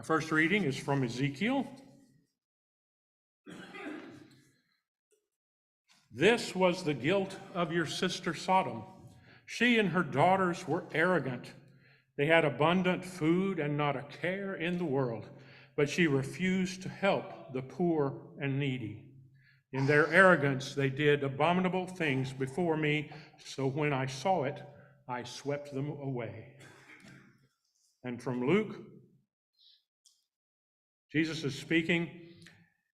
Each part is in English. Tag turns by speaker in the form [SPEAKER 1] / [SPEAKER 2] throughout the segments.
[SPEAKER 1] Our first reading is from Ezekiel. This was the guilt of your sister Sodom. She and her daughters were arrogant. They had abundant food and not a care in the world, but she refused to help the poor and needy. In their arrogance, they did abominable things before me, so when I saw it, I swept them away. And from Luke, Jesus is speaking,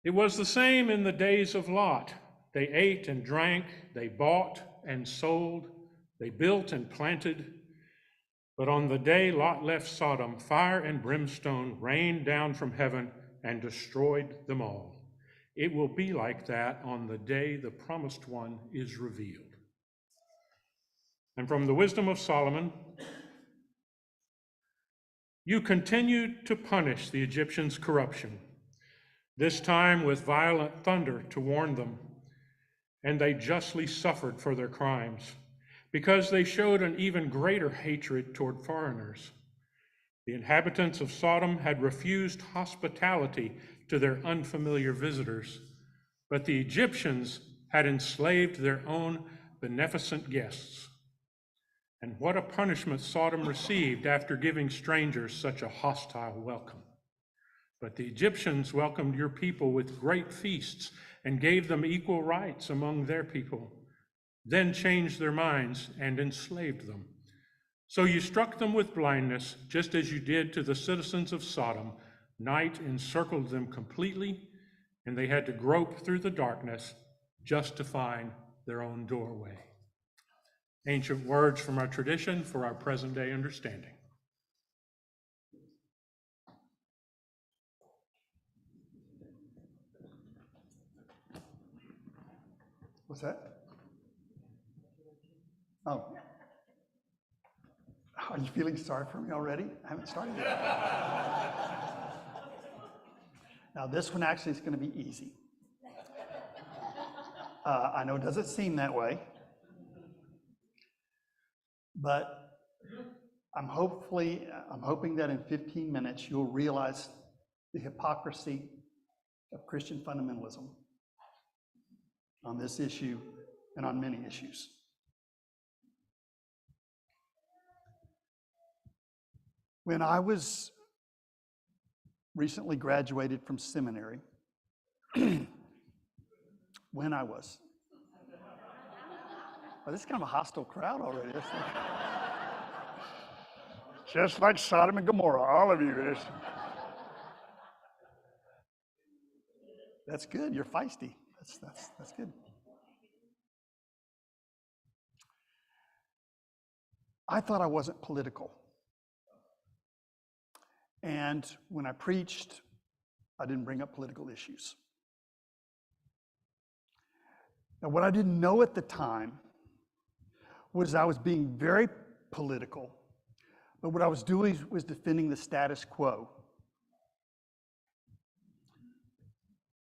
[SPEAKER 1] it was the same in the days of Lot. They ate and drank, they bought and sold, they built and planted. But on the day Lot left Sodom, fire and brimstone rained down from heaven and destroyed them all. It will be like that on the day the promised one is revealed. And from the wisdom of Solomon, you continued to punish the Egyptians' corruption, this time with violent thunder to warn them, and they justly suffered for their crimes, because they showed an even greater hatred toward foreigners. The inhabitants of Sodom had refused hospitality to their unfamiliar visitors, but the Egyptians had enslaved their own beneficent guests. And what a punishment Sodom received after giving strangers such a hostile welcome. But the Egyptians welcomed your people with great feasts and gave them equal rights among their people, then changed their minds and enslaved them. So you struck them with blindness, just as you did to the citizens of Sodom. Night encircled them completely, and they had to grope through the darkness just to find their own doorway. Ancient words from our tradition for our present day understanding.
[SPEAKER 2] What's that? Oh. Are you feeling sorry for me already? I haven't started yet. Now, this one actually is going to be easy. I know it doesn't seem that way, but I'm hoping that in 15 minutes you'll realize the hypocrisy of Christian fundamentalism on this issue and on many issues. When I was recently graduated from seminary, oh, this is kind of a hostile crowd already. Just like Sodom and Gomorrah, all of you. That's good. You're feisty. That's good. I thought I wasn't political. And when I preached, I didn't bring up political issues. Now, what I didn't know at the time was I was being very political, but what I was doing was defending the status quo.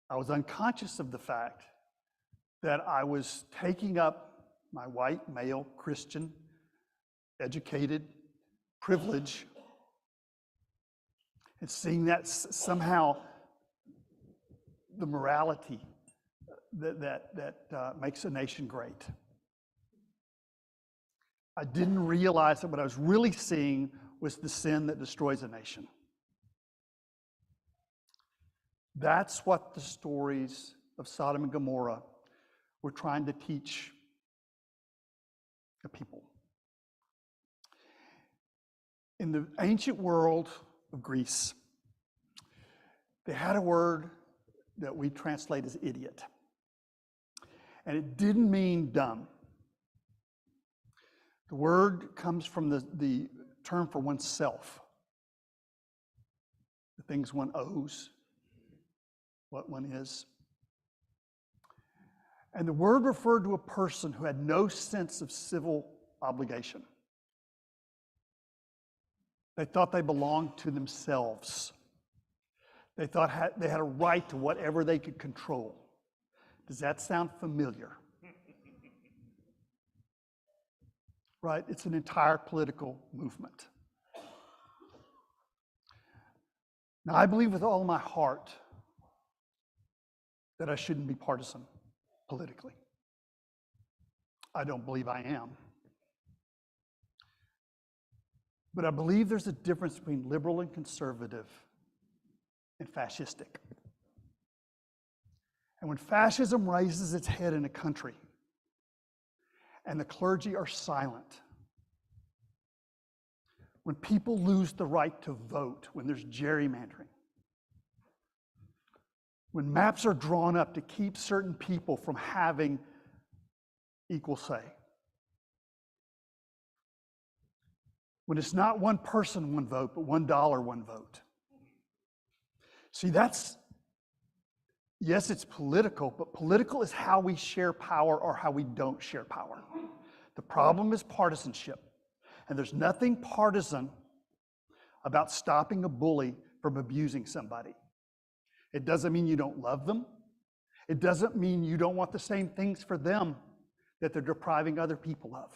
[SPEAKER 2] I was unconscious of the fact that I was taking up my white, male, Christian, educated privilege and seeing that somehow the morality that makes a nation great. I didn't realize that what I was really seeing was the sin that destroys a nation. That's what the stories of Sodom and Gomorrah were trying to teach the people. In the ancient world of Greece, they had a word that we translate as idiot. And it didn't mean dumb. The word comes from the term for oneself. The things one owes, what one is. And the word referred to a person who had no sense of civil obligation. They thought they belonged to themselves. They thought they had a right to whatever they could control. Does that sound familiar? Right? It's an entire political movement. Now, I believe with all my heart that I shouldn't be partisan politically. I don't believe I am. But I believe there's a difference between liberal and conservative and fascistic. And when fascism raises its head in a country and the clergy are silent, when people lose the right to vote, when there's gerrymandering, when maps are drawn up to keep certain people from having equal say, when it's not one person, one vote, but $1, one vote. See, yes, it's political, but political is how we share power or how we don't share power. The problem is partisanship. And there's nothing partisan about stopping a bully from abusing somebody. It doesn't mean you don't love them. It doesn't mean you don't want the same things for them that they're depriving other people of.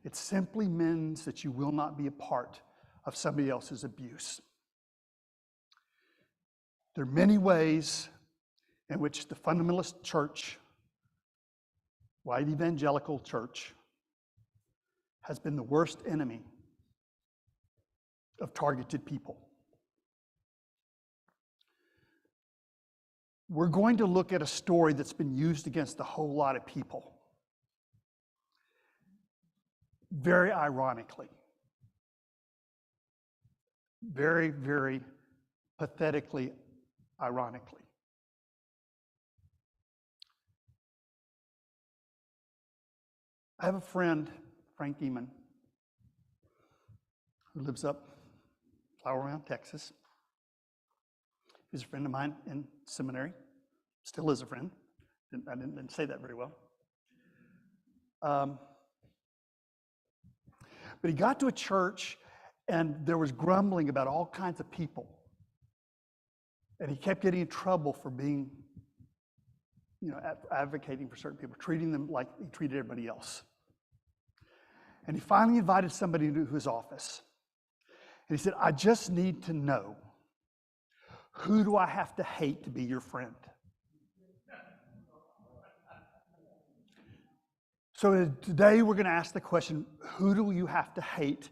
[SPEAKER 2] It simply means that you will not be a part of somebody else's abuse. There are many ways in which the fundamentalist church, white evangelical church, has been the worst enemy of targeted people. We're going to look at a story that's been used against a whole lot of people. Very ironically. Very, very pathetically ironically. I have a friend, Frank Eman, who lives up Flower Mound, Texas. He's a friend of mine in seminary, still is a friend. I didn't say that very well. But he got to a church and there was grumbling about all kinds of people. And he kept getting in trouble for being, advocating for certain people, treating them like he treated everybody else. And he finally invited somebody into his office. And he said, I just need to know, who do I have to hate to be your friend? So today we're going to ask the question, who do you have to hate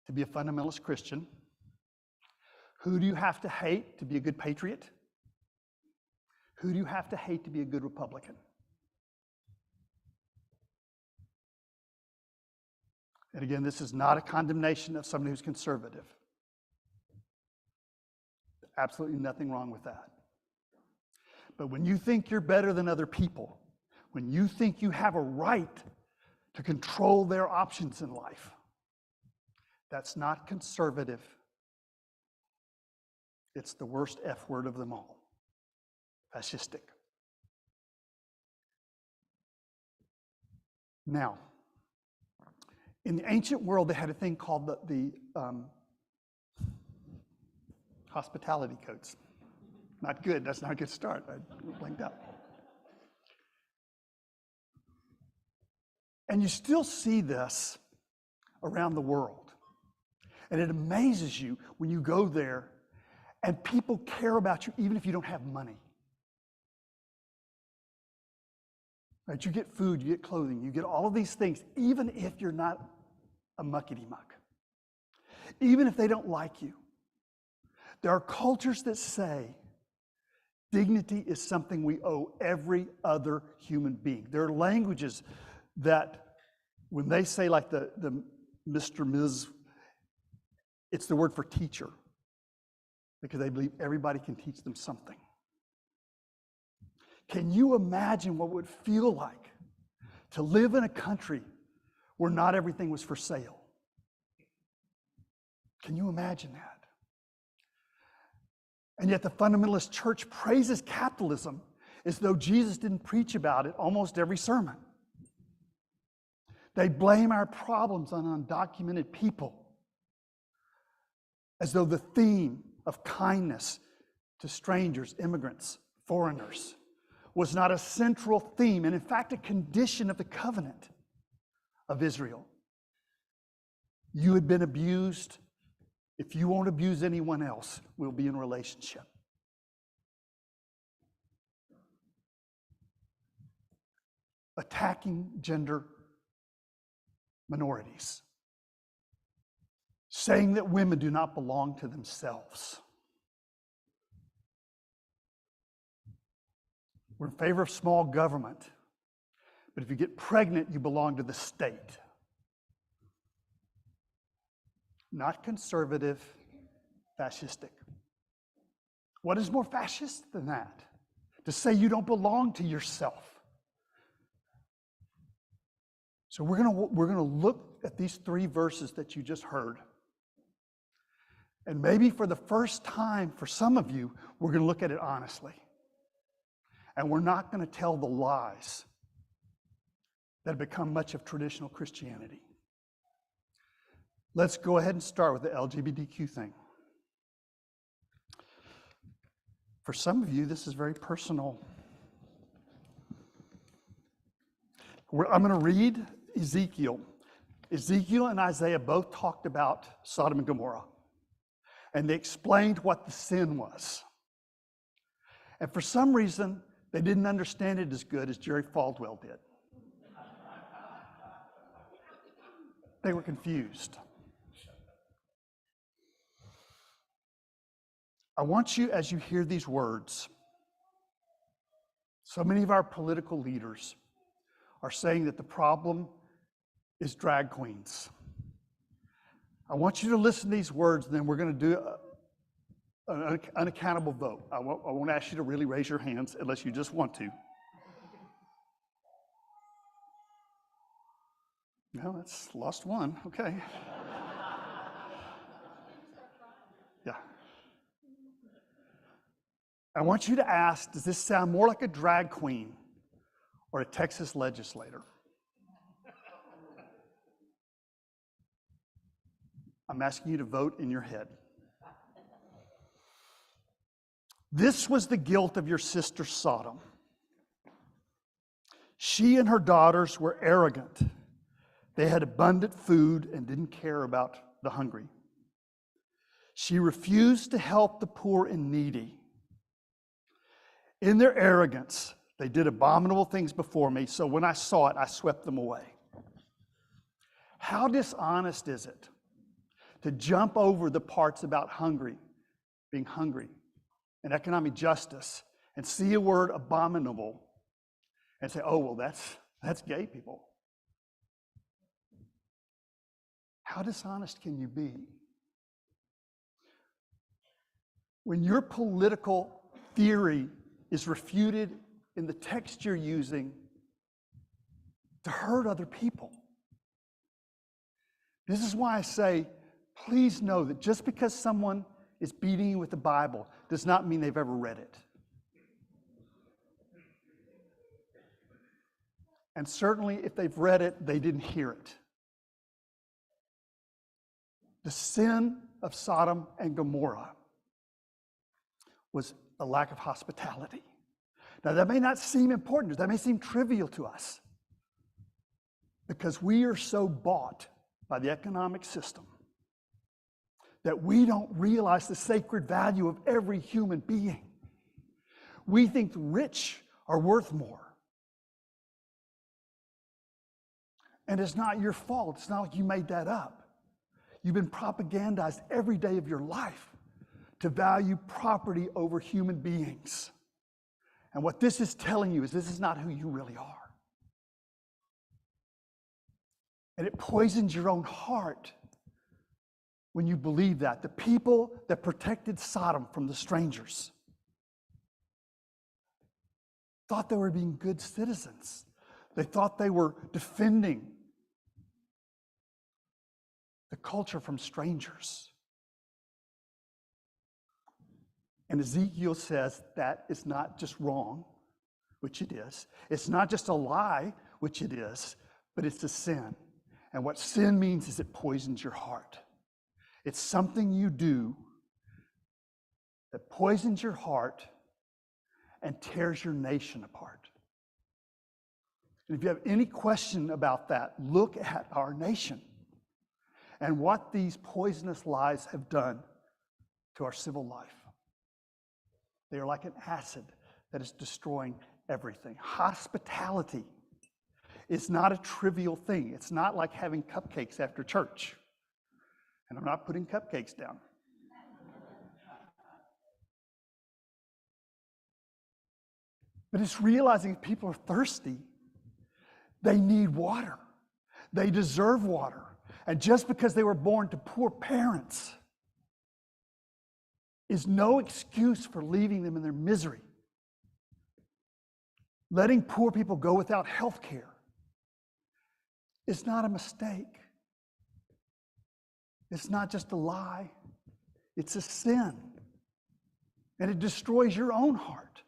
[SPEAKER 2] to be a fundamentalist Christian? Who do you have to hate to be a good patriot? Who do you have to hate to be a good Republican? And again, this is not a condemnation of somebody who's conservative. Absolutely nothing wrong with that. But when you think you're better than other people, when you think you have a right to control their options in life, that's not conservative. It's the worst F word of them all, fascistic. Now, in the ancient world, they had a thing called the hospitality codes. Not good, that's not a good start. I blanked out. And you still see this around the world. And it amazes you when you go there and people care about you even if you don't have money. Right? You get food, you get clothing, you get all of these things, even if you're not a muckety-muck. Even if they don't like you. There are cultures that say dignity is something we owe every other human being. There are languages that when they say like the Mr. Ms., it's the word for teacher because they believe everybody can teach them something. Can you imagine what it would feel like to live in a country where not everything was for sale? Can you imagine that? And yet the fundamentalist church praises capitalism as though Jesus didn't preach about it almost every sermon. They blame our problems on undocumented people as though the theme of kindness to strangers, immigrants, foreigners was not a central theme and in fact a condition of the covenant of Israel. You had been abused, If you won't abuse anyone else, we'll be in a relationship. Attacking gender minorities. Saying that women do not belong to themselves. We're in favor of small government, but if you get pregnant, you belong to the state. Not conservative, fascistic. What is more fascist than that? To say you don't belong to yourself. So we're going to look at these 3 verses that you just heard. And maybe for the first time, for some of you, we're going to look at it honestly. And we're not going to tell the lies that have become much of traditional Christianity. Let's go ahead and start with the LGBTQ thing. For some of you, this is very personal. I'm going to read Ezekiel. Ezekiel and Isaiah both talked about Sodom and Gomorrah. And they explained what the sin was. And for some reason, they didn't understand it as good as Jerry Falwell did. They were confused. I want you, as you hear these words, so many of our political leaders are saying that the problem is drag queens. I want you to listen to these words, and then we're going to do an unaccountable vote. I won't ask you to really raise your hands unless you just want to. No, that's lost one. Okay. Yeah. I want you to ask, does this sound more like a drag queen or a Texas legislator? I'm asking you to vote in your head. This was the guilt of your sister Sodom. She and her daughters were arrogant. They had abundant food and didn't care about the hungry. She refused to help the poor and needy. In their arrogance, they did abominable things before me, so when I saw it, I swept them away. How dishonest is it to jump over the parts about being hungry, and economic justice, and see a word abominable and say, oh, well, that's gay people. How dishonest can you be? When your political theory is refuted in the text you're using to hurt other people. This is why I say, please know that just because someone is beating you with the Bible does not mean they've ever read it. And certainly if they've read it, they didn't hear it. The sin of Sodom and Gomorrah was a lack of hospitality. Now that may not seem important, that may seem trivial to us, because we are so bought by the economic system that we don't realize the sacred value of every human being. We think the rich are worth more. And it's not your fault. It's not like you made that up. You've been propagandized every day of your life to value property over human beings. And what this is telling you is this is not who you really are. And it poisons your own heart when you believe that. The people that protected Sodom from the strangers thought they were being good citizens. They thought they were defending the culture from strangers. And Ezekiel says that is not just wrong, which it is. It's not just a lie, which it is, but it's a sin. And what sin means is it poisons your heart. It's something you do that poisons your heart and tears your nation apart. And if you have any question about that, look at our nation. and what these poisonous lies have done to our civil life. They are like an acid that is destroying everything. Hospitality is not a trivial thing. It's not like having cupcakes after church. And I'm not putting cupcakes down. But it's realizing if people are thirsty, they need water. They deserve water. And just because they were born to poor parents is no excuse for leaving them in their misery. Letting poor people go without health care is not a mistake. It's not just a lie. It's a sin. And it destroys your own heart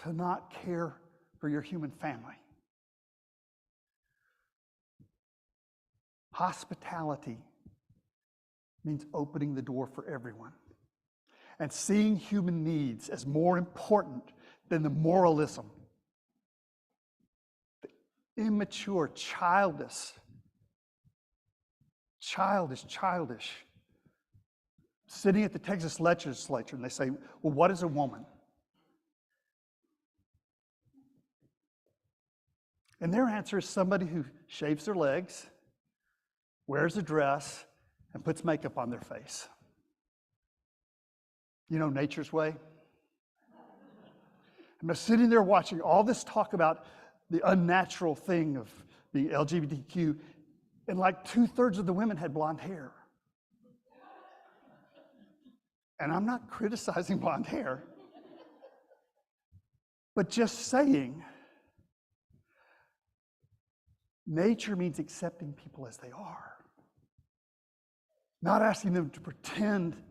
[SPEAKER 2] to not care for your human family. Hospitality means opening the door for everyone and seeing human needs as more important than the moralism, the immature, childish, sitting at the Texas legislature and they say, well, what is a woman? And their answer is somebody who shaves their legs, wears a dress, and puts makeup on their face. You know nature's way? I'm sitting there watching all this talk about the unnatural thing of being LGBTQ, and like 2/3 of the women had blonde hair. And I'm not criticizing blonde hair, but just saying, nature means accepting people as they are. Not asking them to pretend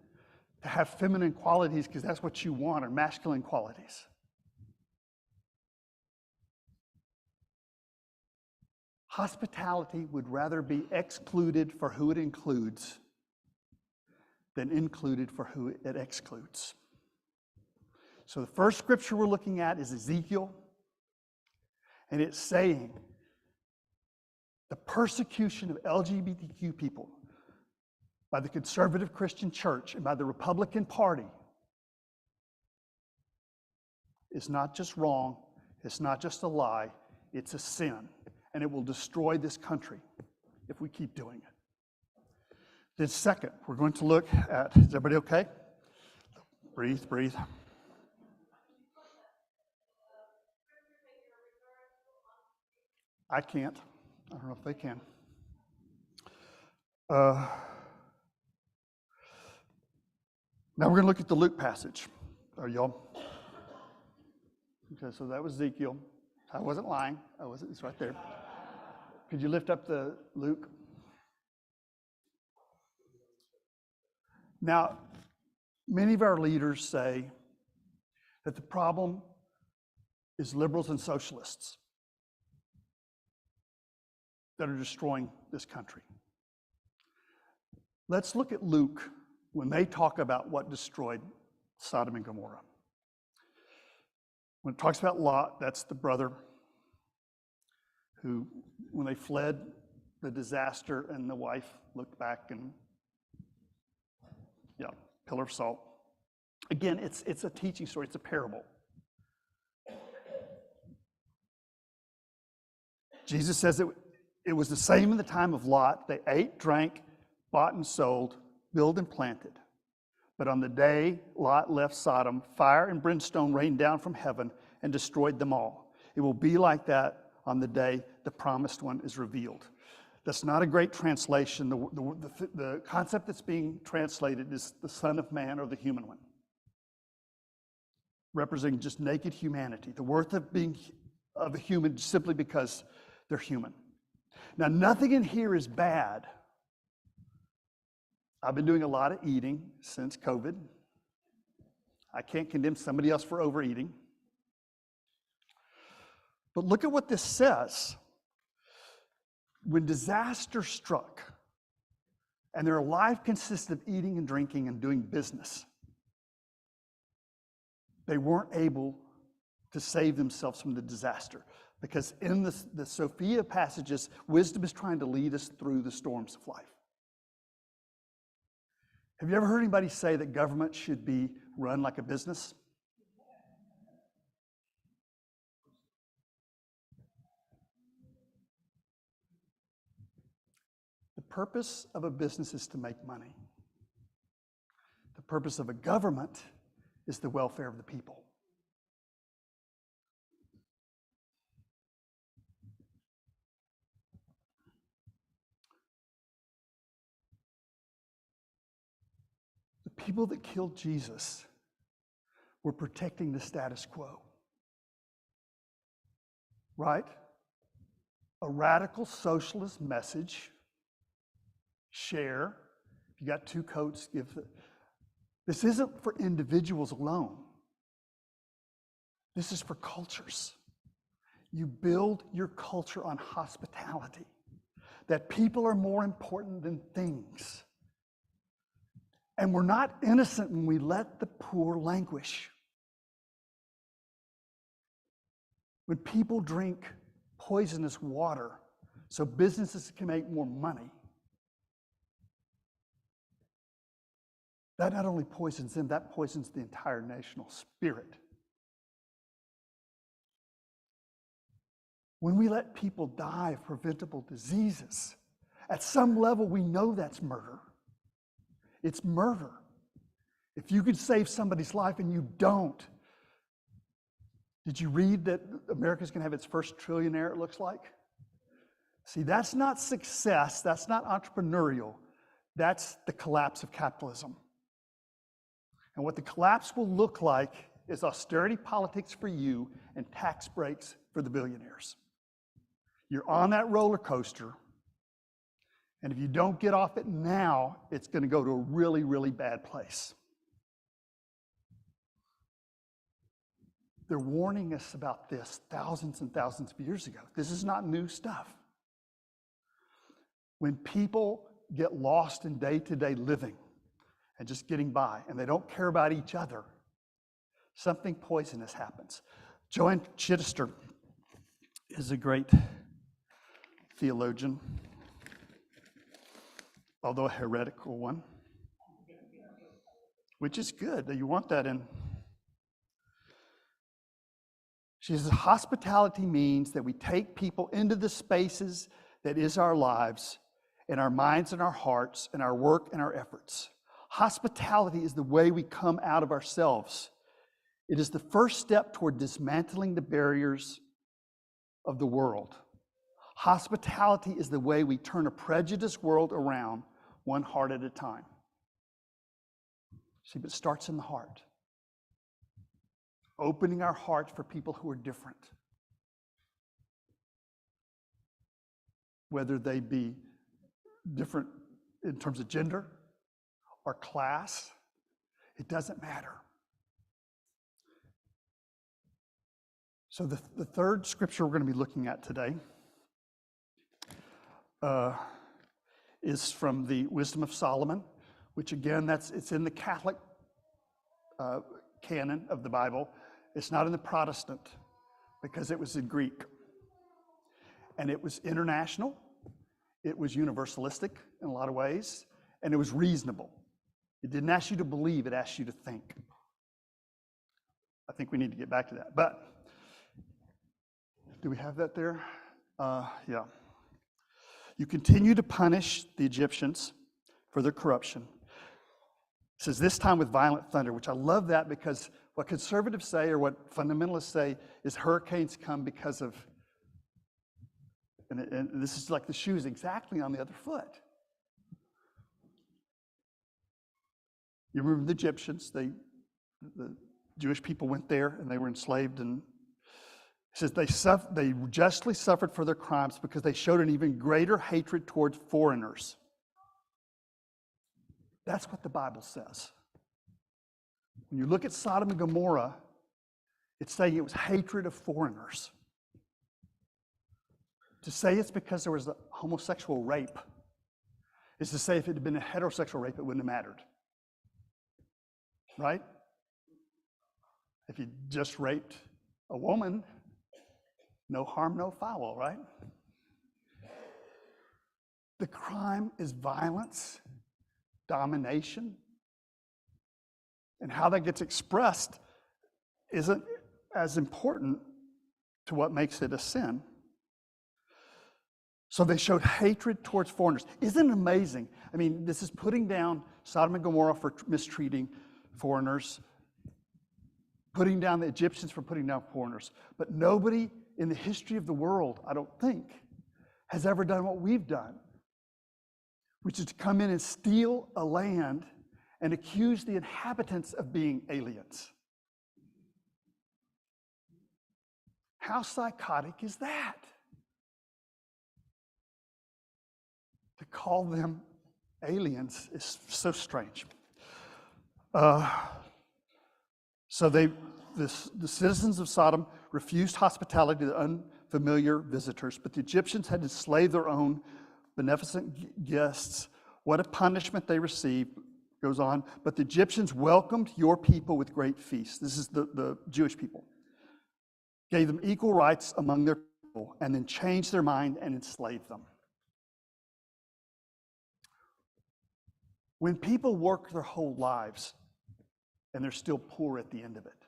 [SPEAKER 2] to have feminine qualities because that's what you want, or masculine qualities. Hospitality would rather be excluded for who it includes than included for who it excludes. So the first scripture we're looking at is Ezekiel, and it's saying the persecution of LGBTQ people by the conservative Christian church and by the Republican Party is not just wrong, it's not just a lie, it's a sin. And it will destroy this country if we keep doing it. Then second, we're going to look at, is everybody okay? Breathe. I can't. I don't know if they can. Now we're going to look at the Luke passage. Are y'all? Okay, so that was Ezekiel. I wasn't lying. It's right there. Could you lift up the Luke? Now, many of our leaders say that the problem is liberals and socialists that are destroying this country. Let's look at Luke when they talk about what destroyed Sodom and Gomorrah. When it talks about Lot, that's the brother who, when they fled the disaster, and the wife looked back and, pillar of salt. Again, it's a teaching story, it's a parable. Jesus says it was the same in the time of Lot. They ate, drank, bought and sold, built and planted. But on the day Lot left Sodom, fire and brimstone rained down from heaven and destroyed them all. It will be like that on the day the promised one is revealed. That's not a great translation. The concept that's being translated is the Son of Man, or the human one, representing just naked humanity, the worth of being of a human simply because they're human. Now, nothing in here is bad. I've been doing a lot of eating since COVID. I can't condemn somebody else for overeating. But look at what this says. When disaster struck, and their life consisted of eating and drinking and doing business, they weren't able to save themselves from the disaster. Because in the Sophia passages, wisdom is trying to lead us through the storms of life. Have you ever heard anybody say that government should be run like a business? The purpose of a business is to make money. The purpose of a government is the welfare of the people. The people that killed Jesus were protecting the status quo. Right? A radical socialist message. Share. If you got 2 coats, give. This isn't for individuals alone. This is for cultures. You build your culture on hospitality, that people are more important than things. And we're not innocent when we let the poor languish. When people drink poisonous water so businesses can make more money, that not only poisons them, that poisons the entire national spirit. When we let people die of preventable diseases, at some level we know that's murder. It's murder. If you could save somebody's life and you don't, did you read that America's going to have its first trillionaire, it looks like? See, that's not success, that's not entrepreneurial, that's the collapse of capitalism. And what the collapse will look like is austerity politics for you and tax breaks for the billionaires. You're on that roller coaster, and if you don't get off it now, it's going to go to a really, really bad place. They're warning us about this thousands and thousands of years ago. This is not new stuff. When people get lost in day-to-day living and just getting by, and they don't care about each other, something poisonous happens. Joanne Chittister is a great theologian, although a heretical one, which is good. You want that in. She says, hospitality means that we take people into the spaces that is our lives, in our minds and our hearts, in our work and our efforts. Hospitality is the way we come out of ourselves. It is the first step toward dismantling the barriers of the world. Hospitality is the way we turn a prejudiced world around, one heart at a time. See, but it starts in the heart. Opening our hearts for people who are different. Whether they be different in terms of gender or class, it doesn't matter. So the third scripture we're going to be looking at today is from the Wisdom of Solomon, which again, it's in the Catholic canon of the Bible. It's not in the Protestant because it was in Greek. And it was international, it was universalistic in a lot of ways, and it was reasonable. It didn't ask you to believe, it asked you to think. I think we need to get back to that. But do we have that there? Yeah. You continue to punish the Egyptians for their corruption. It says, this time with violent thunder, which I love that because what conservatives say or what fundamentalists say is hurricanes come because of, and this is like the shoes exactly on the other foot. You remember the Egyptians, the Jewish people went there and they were enslaved, and it says they justly suffered for their crimes because they showed an even greater hatred towards foreigners. That's what the Bible says. When you look at Sodom and Gomorrah, it's saying it was hatred of foreigners. To say it's because there was a homosexual rape is to say if it had been a heterosexual rape, it wouldn't have mattered. Right? If you just raped a woman, No harm, no foul, right? The crime is violence, domination, and how that gets expressed isn't as important to what makes it a sin. So they showed hatred towards foreigners. Isn't it amazing? I mean, this is putting down Sodom and Gomorrah for mistreating foreigners, putting down the Egyptians for putting down foreigners. But nobody in the history of the world, I don't think, has ever done what we've done, which is to come in and steal a land and accuse the inhabitants of being aliens. How psychotic is that? To call them aliens is so strange. So the citizens of Sodom refused hospitality to unfamiliar visitors, but the Egyptians had enslaved their own beneficent guests. What a punishment they received. Goes on, but the Egyptians welcomed your people with great feasts. This is the Jewish people. Gave them equal rights among their people, and then changed their mind and enslaved them. When people work their whole lives and they're still poor at the end of it,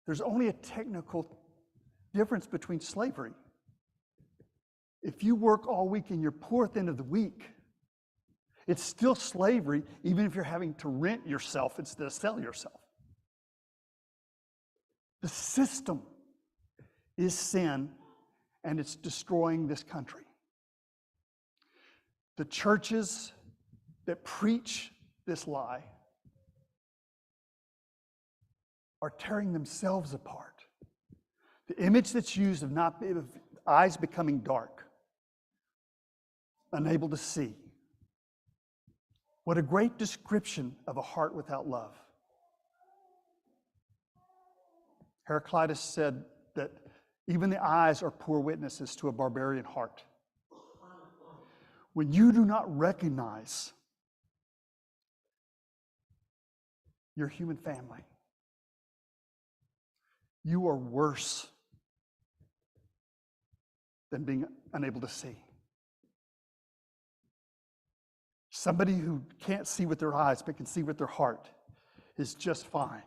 [SPEAKER 2] there's only a technical difference between slavery. If you work all week and you're poor at the end of the week, it's still slavery, even if you're having to rent yourself instead of sell yourself. The system is sin, and it's destroying this country. The churches that preach this lie are tearing themselves apart. The image that's used of eyes becoming dark, unable to see. What a great description of a heart without love. Heraclitus said that even the eyes are poor witnesses to a barbarian heart. When you do not recognize your human family, you are worse than being unable to see. Somebody who can't see with their eyes but can see with their heart is just fine.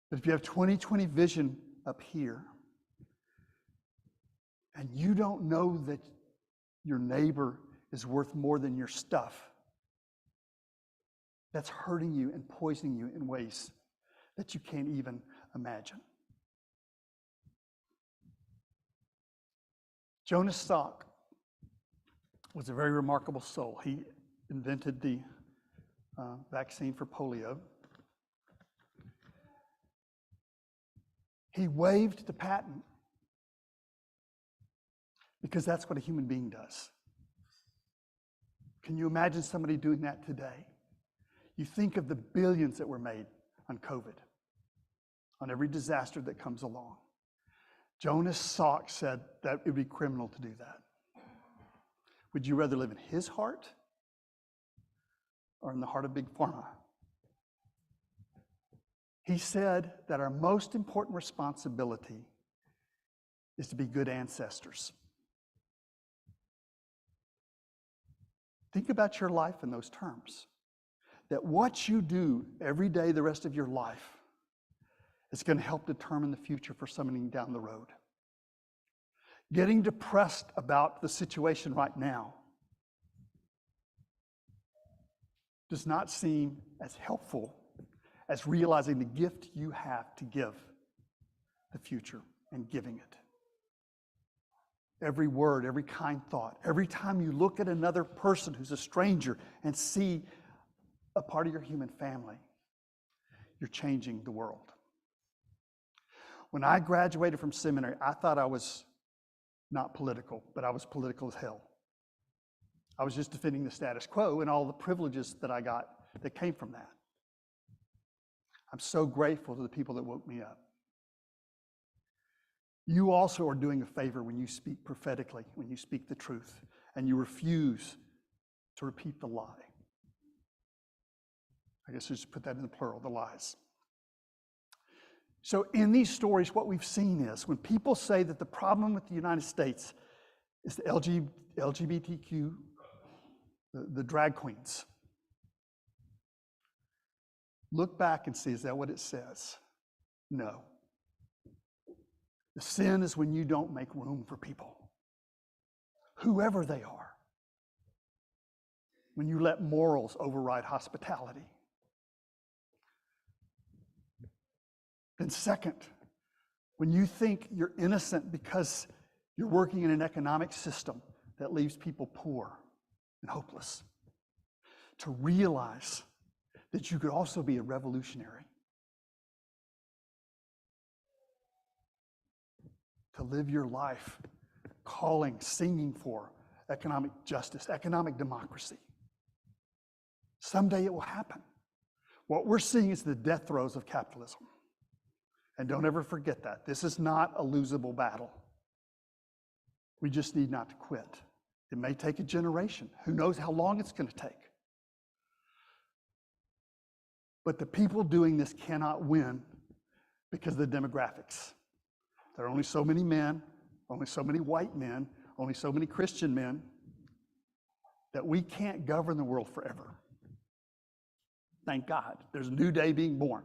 [SPEAKER 2] But if you have 20/20 vision up here and you don't know that your neighbor is worth more than your stuff, that's hurting you and poisoning you in ways that you can't even imagine. Jonas Salk was a very remarkable soul. He invented the vaccine for polio. He waived the patent because that's what a human being does. Can you imagine somebody doing that today? You think of the billions that were made on COVID, on every disaster that comes along. Jonas Salk said that it would be criminal to do that. Would you rather live in his heart or in the heart of Big Pharma? He said that our most important responsibility is to be good ancestors. Think about your life in those terms. That what you do every day the rest of your life is going to help determine the future for somebody down the road. Getting depressed about the situation right now does not seem as helpful as realizing the gift you have to give the future and giving it. Every word, every kind thought, every time you look at another person who's a stranger and see a part of your human family, you're changing the world. When I graduated from seminary, I thought I was not political, but I was political as hell. I was just defending the status quo and all the privileges that I got that came from that. I'm so grateful to the people that woke me up. You also are doing a favor when you speak prophetically, when you speak the truth, and you refuse to repeat the lie. I guess I just put that in the plural, the lies. So in these stories, what we've seen is when people say that the problem with the United States is the LGBTQ, the drag queens, look back and see, is that what it says? No. The sin is when you don't make room for people, whoever they are. When you let morals override hospitality. And second, when you think you're innocent because you're working in an economic system that leaves people poor and hopeless, to realize that you could also be a revolutionary, to live your life calling, singing for economic justice, economic democracy. Someday it will happen. What we're seeing is the death throes of capitalism. And don't ever forget that. This is not a losable battle. We just need not to quit. It may take a generation. Who knows how long it's going to take? But the people doing this cannot win because of the demographics. There are only so many men, only so many white men, only so many Christian men, that we can't govern the world forever. Thank God. There's a new day being born.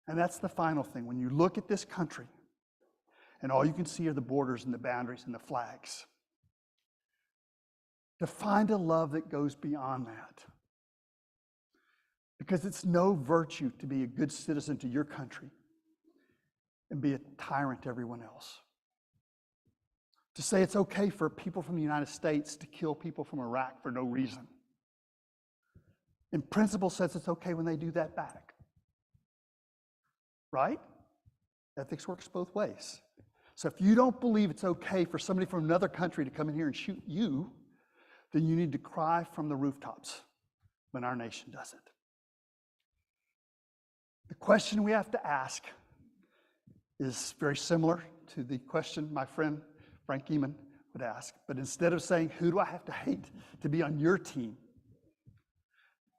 [SPEAKER 2] And that's the final thing. When you look at this country, and all you can see are the borders and the boundaries and the flags, to find a love that goes beyond that. Because it's no virtue to be a good citizen to your country and be a tyrant to everyone else. To say it's okay for people from the United States to kill people from Iraq for no reason. In principle says it's okay when they do that back. Right? Ethics works both ways. So if you don't believe it's okay for somebody from another country to come in here and shoot you, then you need to cry from the rooftops when our nation does it. The question we have to ask is very similar to the question my friend Frank Eman would ask. But instead of saying, who do I have to hate to be on your team?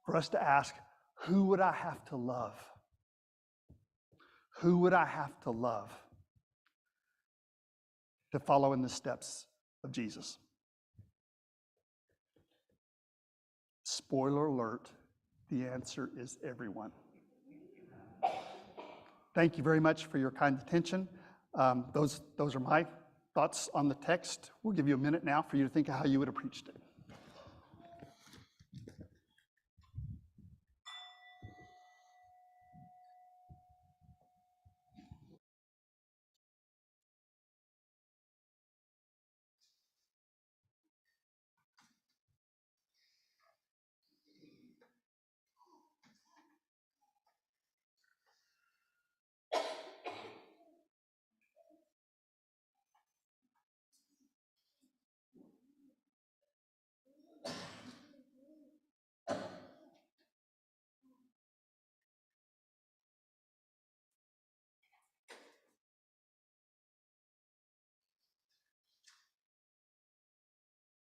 [SPEAKER 2] For us to ask, who would I have to love? Who would I have to love to follow in the steps of Jesus? Spoiler alert, the answer is everyone. Thank you very much for your kind attention. Those are my thoughts on the text. We'll give you a minute now for you to think of how you would have preached it.